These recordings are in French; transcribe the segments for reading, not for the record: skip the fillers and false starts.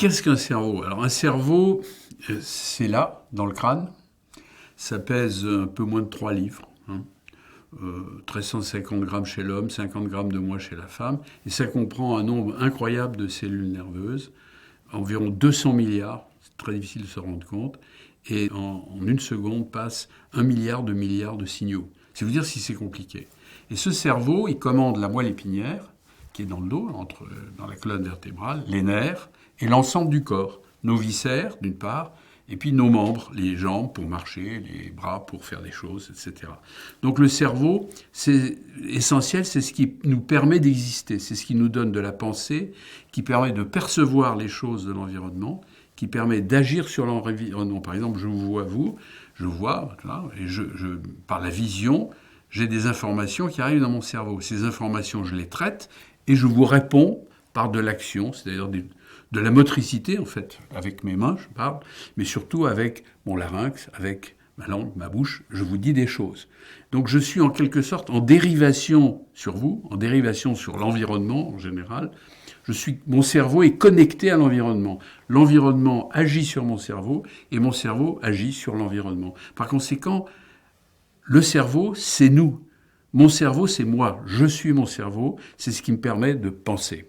qu'est-ce qu'un cerveau? Alors un cerveau, c'est là, dans le crâne. Ça pèse un peu moins de 3 livres. 1350 grammes chez l'homme, 50 grammes de moins chez la femme. Et ça comprend un nombre incroyable de cellules nerveuses, environ 200 milliards, c'est très difficile de se rendre compte. Et en une seconde passe 1 milliard de signaux. C'est vous dire si c'est compliqué. Et ce cerveau, il commande la moelle épinière, qui est dans le dos, dans la colonne vertébrale, les nerfs, et l'ensemble du corps. Nos viscères, d'une part, et puis nos membres, les jambes pour marcher, les bras pour faire des choses, etc. Donc le cerveau, c'est essentiel, c'est ce qui nous permet d'exister, c'est ce qui nous donne de la pensée, qui permet de percevoir les choses de l'environnement, qui permet d'agir sur l'environnement. Par exemple, je vois, et par la vision, j'ai des informations qui arrivent dans mon cerveau. Ces informations, je les traite et je vous réponds par de l'action, c'est-à-dire de la motricité, en fait, avec mes mains, je parle, mais surtout avec mon larynx, avec ma langue, ma bouche, je vous dis des choses. Donc je suis en quelque sorte en dérivation sur vous, en dérivation sur l'environnement en général. Mon cerveau est connecté à l'environnement. L'environnement agit sur mon cerveau et mon cerveau agit sur l'environnement. Par conséquent, le cerveau, c'est nous. Mon cerveau, c'est moi. Je suis mon cerveau. C'est ce qui me permet de penser.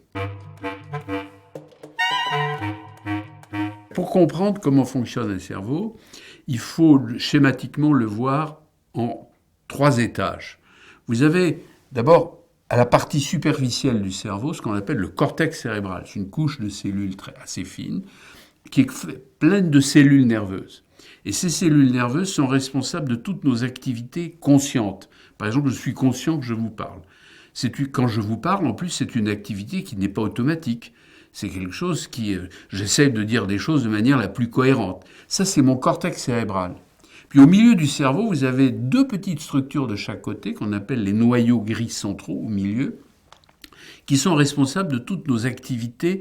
Pour comprendre comment fonctionne un cerveau, il faut schématiquement le voir en 3 étages. Vous avez d'abord à la partie superficielle du cerveau ce qu'on appelle le cortex cérébral. C'est une couche de cellules assez fine qui est pleine de cellules nerveuses. Et ces cellules nerveuses sont responsables de toutes nos activités conscientes. Par exemple, je suis conscient que je vous parle. Quand je vous parle, en plus, c'est une activité qui n'est pas automatique. C'est quelque chose j'essaie de dire des choses de manière la plus cohérente. Ça, c'est mon cortex cérébral. Puis au milieu du cerveau, vous avez 2 petites structures de chaque côté qu'on appelle les noyaux gris centraux au milieu, qui sont responsables de toutes nos activités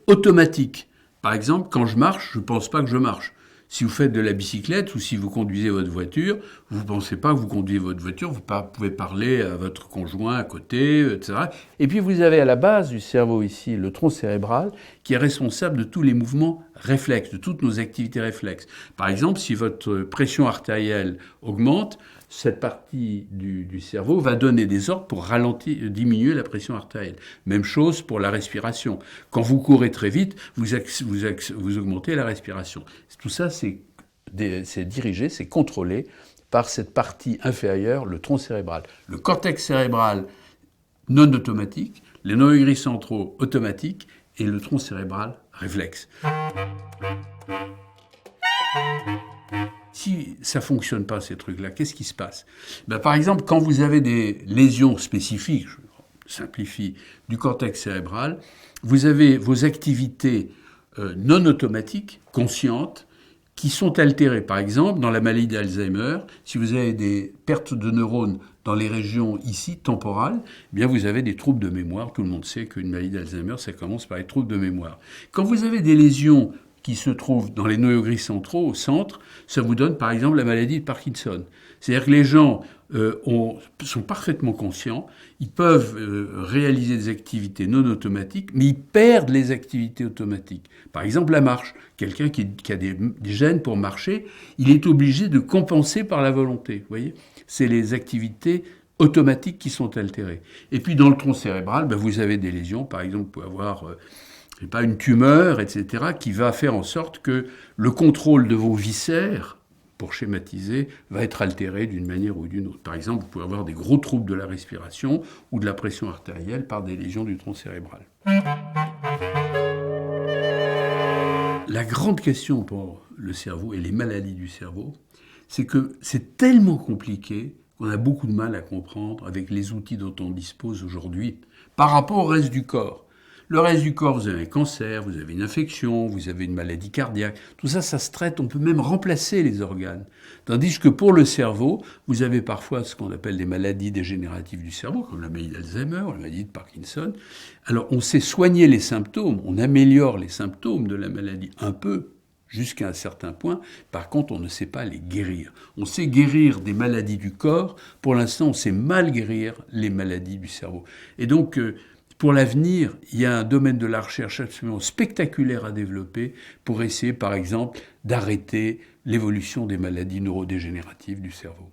automatiques. Par exemple, quand je marche, je ne pense pas que je marche. Si vous faites de la bicyclette ou si vous conduisez votre voiture, vous ne pensez pas que vous conduisez votre voiture, vous pouvez parler à votre conjoint à côté, etc. Et puis vous avez à la base du cerveau ici le tronc cérébral qui est responsable de tous les mouvements réflexes, de toutes nos activités réflexes. Par exemple, si votre pression artérielle augmente, cette partie du cerveau va donner des ordres pour diminuer la pression artérielle. Même chose pour la respiration. Quand vous courez très vite, vous augmentez la respiration. Tout ça, c'est dirigé, c'est contrôlé par cette partie inférieure, le tronc cérébral. Le cortex cérébral non automatique, les noyaux gris centraux automatiques et le tronc cérébral réflexe. Si ça ne fonctionne pas, ces trucs-là, qu'est-ce qui se passe? Par exemple, quand vous avez des lésions spécifiques, je simplifie, du cortex cérébral, vous avez vos activités non automatiques, conscientes, qui sont altérées. Par exemple, dans la maladie d'Alzheimer, si vous avez des pertes de neurones dans les régions ici, temporales, eh bien vous avez des troubles de mémoire. Tout le monde sait qu'une maladie d'Alzheimer, ça commence par les troubles de mémoire. Quand vous avez des lésions qui se trouvent dans les noyaux gris centraux, au centre, ça vous donne par exemple la maladie de Parkinson. C'est-à-dire que les gens sont parfaitement conscients, ils peuvent réaliser des activités non automatiques, mais ils perdent les activités automatiques. Par exemple, la marche. Quelqu'un qui a des gènes pour marcher, il est obligé de compenser par la volonté. Vous voyez, c'est les activités automatiques qui sont altérées. Et puis dans le tronc cérébral, vous avez des lésions. Par exemple, vous pouvez avoir une tumeur, etc., qui va faire en sorte que le contrôle de vos viscères, pour schématiser, va être altéré d'une manière ou d'une autre. Par exemple, vous pouvez avoir des gros troubles de la respiration ou de la pression artérielle par des lésions du tronc cérébral. La grande question pour le cerveau et les maladies du cerveau, c'est que c'est tellement compliqué qu'on a beaucoup de mal à comprendre avec les outils dont on dispose aujourd'hui par rapport au reste du corps. Le reste du corps, vous avez un cancer, vous avez une infection, vous avez une maladie cardiaque. Tout ça, ça se traite, on peut même remplacer les organes. Tandis que pour le cerveau, vous avez parfois ce qu'on appelle des maladies dégénératives du cerveau, comme la maladie d'Alzheimer, la maladie de Parkinson. Alors, on sait soigner les symptômes, on améliore les symptômes de la maladie un peu, jusqu'à un certain point. Par contre, on ne sait pas les guérir. On sait guérir des maladies du corps. Pour l'instant, on sait mal guérir les maladies du cerveau. Et donc, pour l'avenir, il y a un domaine de la recherche absolument spectaculaire à développer pour essayer, par exemple, d'arrêter l'évolution des maladies neurodégénératives du cerveau.